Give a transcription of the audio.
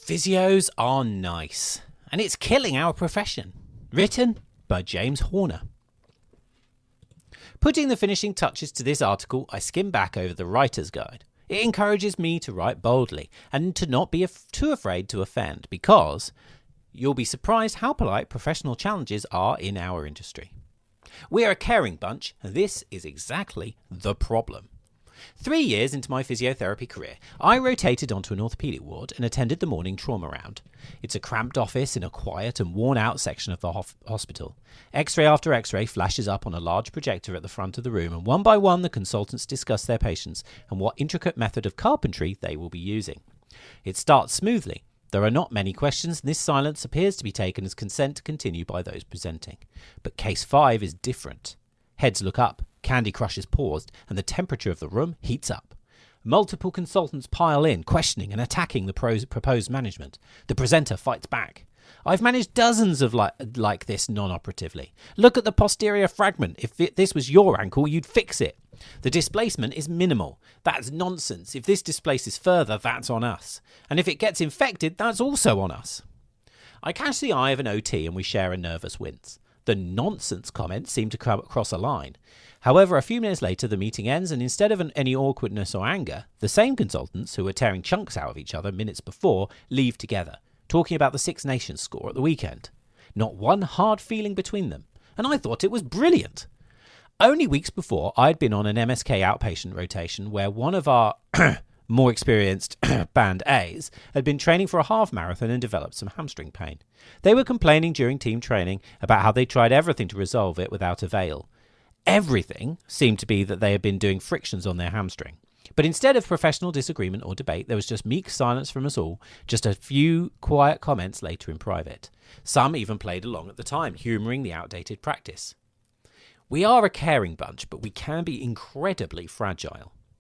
Physios are nice, and it's killing our profession. Written by James Horner. Putting the finishing touches to this article, I skim back over the writer's guide. It encourages me to write boldly and to not be too afraid to offend, because you'll be surprised how polite professional challenges are in our industry. We are a caring bunch, and this is exactly the problem. 3 years into my physiotherapy career, I rotated onto an orthopaedic ward and attended the morning trauma round. It's a cramped office in a quiet and worn-out section of the hospital. X-ray after X-ray flashes up on a large projector at the front of the room, and one by one the consultants discuss their patients and what intricate method of carpentry they will be using. It starts smoothly. There are not many questions, and this silence appears to be taken as consent to continue by those presenting. But case 5 is different. Heads look up, Candy Crush is paused, and the temperature of the room heats up. Multiple consultants pile in, questioning and attacking the proposed management. The presenter fights back. I've managed dozens of like this non-operatively. Look at the posterior fragment. If this was your ankle, you'd fix it. The displacement is minimal. That's nonsense. If this displaces further, that's on us. And if it gets infected, that's also on us. I catch the eye of an OT and we share a nervous wince. The nonsense comments seem to cross a line. However, a few minutes later, the meeting ends, and instead of any awkwardness or anger, the same consultants who were tearing chunks out of each other minutes before leave together, talking about the Six Nations score at the weekend. Not one hard feeling between them, and I thought it was brilliant. Only weeks before, I had been on an MSK outpatient rotation where one of our more experienced Band A's had been training for a half marathon and developed some hamstring pain. They were complaining during team training about how they tried everything to resolve it without avail. Everything seemed to be that they had been doing frictions on their hamstring. But instead of professional disagreement or debate, there was just meek silence from us all, just a few quiet comments later in private. Some even played along at the time, humouring the outdated practice. We are a caring bunch, but we can be incredibly fragile.